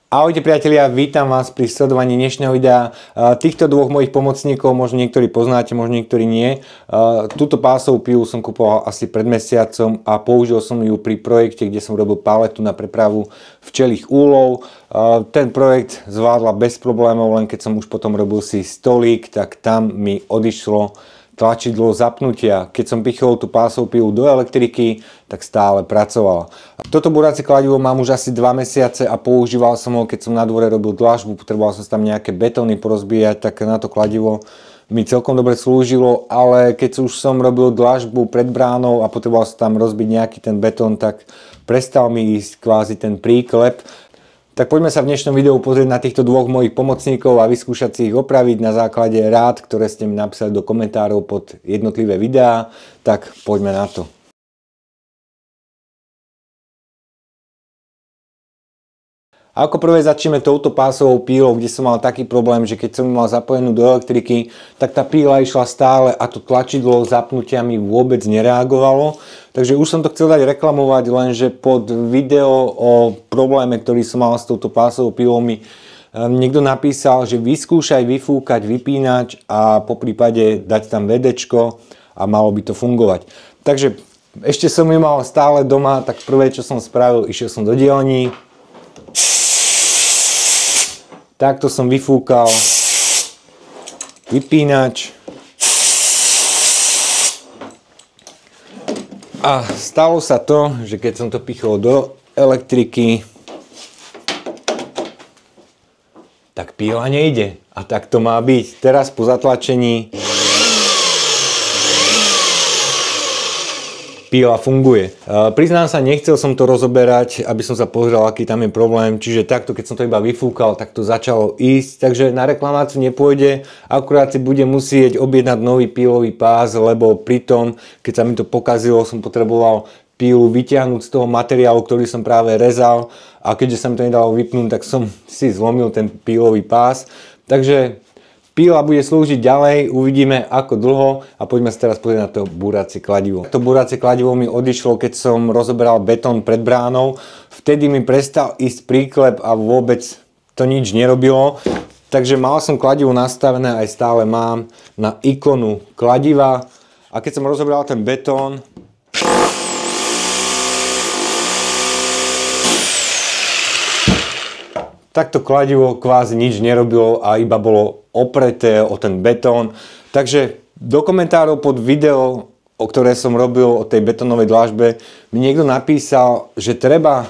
Ahojte priatelia, vítam vás pri sledovaní dnešného videa. Týchto dvoch mojich pomocníkov možno niektorí poznáte, možno niektorí nie. Túto pásovú pilu som kupoval asi pred mesiacom a použil som ju pri projekte, kde som robil paletu na prepravu včelích úlov. Ten projekt zvládla bez problémov, len keď som už potom robil si stolík, tak tam mi odišlo tlačidlo zapnutia. Keď som pichol tú pásovú pilu do elektriky, tak stále pracovala. Toto búracie kladivo mám už asi 2 mesiace a používal som ho, keď som na dvore robil dlažbu, potreboval som tam nejaké betóny porozbíjať, tak na to kladivo mi celkom dobre slúžilo, ale keď už som robil dlažbu pred bránou a potreboval som tam rozbiť nejaký ten betón, tak prestal mi ísť kvázi ten príklep. Tak poďme sa v dnešnom videu pozrieť na týchto dvoch mojich pomocníkov a vyskúšať si ich opraviť na základe rád, ktoré ste mi napísali do komentárov pod jednotlivé videá. Tak poďme na to. A ako prvé začneme touto pásovou pílou, kde som mal taký problém, že keď som ju mal zapojenú do elektriky, tak tá píla išla stále a to tlačidlo zapnutia mi vôbec nereagovalo. Takže už som to chcel dať reklamovať, lenže pod video o probléme, ktorý som mal s touto pásovou pílou, mi niekto napísal, že vyskúšaj vyfúkať vypínač a poprípade dať tam VDčko a malo by to fungovať. Takže ešte som ju mal stále doma, tak prvé čo som spravil, išiel som do dielní. Takto som vyfúkal vypínač a stalo sa to, že keď som to pichol do elektriky, tak píla nejde. A tak to má byť. Teraz po zatlačení píla funguje. Priznám sa, nechcel som to rozoberať, aby som sa pozrel, aký tam je problém. Čiže takto, keď som to iba vyfúkal, tak to začalo ísť. Takže na reklamáciu nepôjde. Akurát si budem musieť objednať nový pílový pás, lebo pri tom, keď sa mi to pokazilo, som potreboval pílu vyťahnuť z toho materiálu, ktorý som práve rezal. A keďže sa mi to nedalo vypnúť, tak som si zlomil ten pílový pás. Takže píla bude slúžiť ďalej, uvidíme ako dlho a poďme sa teraz pozrieť na to búracie kladivo. To búracie kladivo mi odišlo, keď som rozoberal betón pred bránou. Vtedy mi prestal ísť príklep a vôbec to nič nerobilo. Takže mal som kladivo nastavené, aj stále mám, na ikonu kladiva. A keď som rozoberal ten betón, takto kladivo kvázi nič nerobilo a iba bolo opreté o ten betón. Takže do komentárov pod video, o ktoré som robil o tej betónovej dlažbe, mi niekto napísal, že treba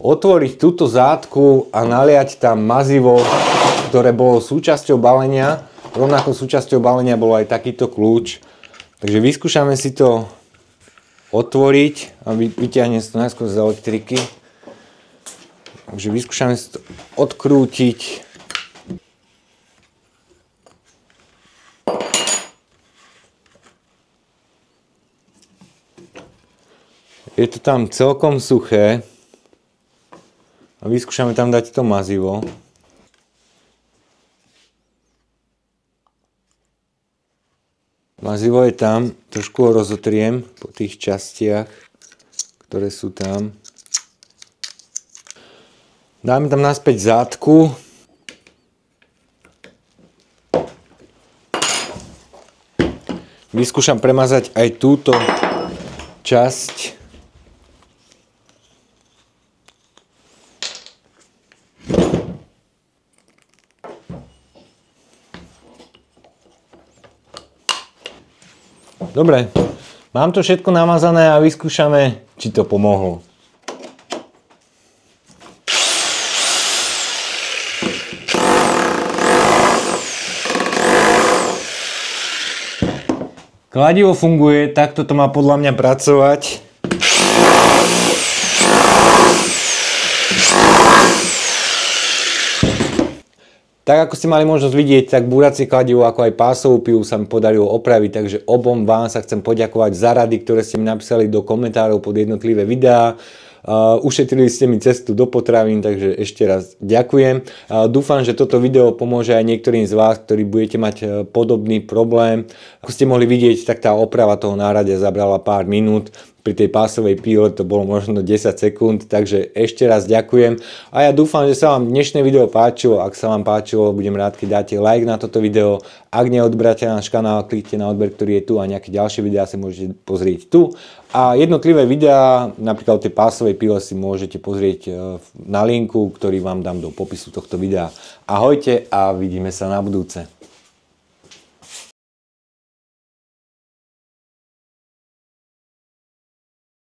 otvoriť túto zátku a naliať tam mazivo, ktoré bolo súčasťou balenia. Rovnako súčasťou balenia bol aj takýto kľúč. Takže vyskúšame si to otvoriť a vyťahnem si to najskôr z elektriky. Takže vyskúšame si to odkrútiť. Je to tam celkom suché. A vyskúšame tam dať to mazivo. Mazivo je tam. Trošku ho rozotriem po tých častiach, ktoré sú tam. Dáme tam naspäť zátku. Vyskúšam premazať aj túto časť. Dobre, mám to všetko namazané a vyskúšame, či to pomohlo. Kladivo funguje, takto to má podľa mňa pracovať. Tak ako ste mali možnosť vidieť, tak búracie kladivo ako aj pásovú pilu sa mi podarilo opraviť, takže obom vám sa chcem poďakovať za rady, ktoré ste mi napísali do komentárov pod jednotlivé videá. Ušetrili ste mi cestu do potravín, takže ešte raz ďakujem. Dúfam, že toto video pomôže aj niektorým z vás, ktorí budete mať podobný problém. Ako ste mohli vidieť, tak tá oprava toho náradia zabrala pár minút. pri tej pásovej píle to bolo možno 10 sekúnd, takže ešte raz ďakujem a ja dúfam, že sa vám dnešné video páčilo. Ak sa vám páčilo, budem rád, keď dáte like na toto video. Ak neodberáte náš kanál, kliknite na odber, ktorý je tu a nejaké ďalšie videá si môžete pozrieť tu. A jednotlivé videá, napríklad tej pásovej píle si môžete pozrieť na linku, ktorý vám dám do popisu tohto videa. Ahojte a vidíme sa na budúce.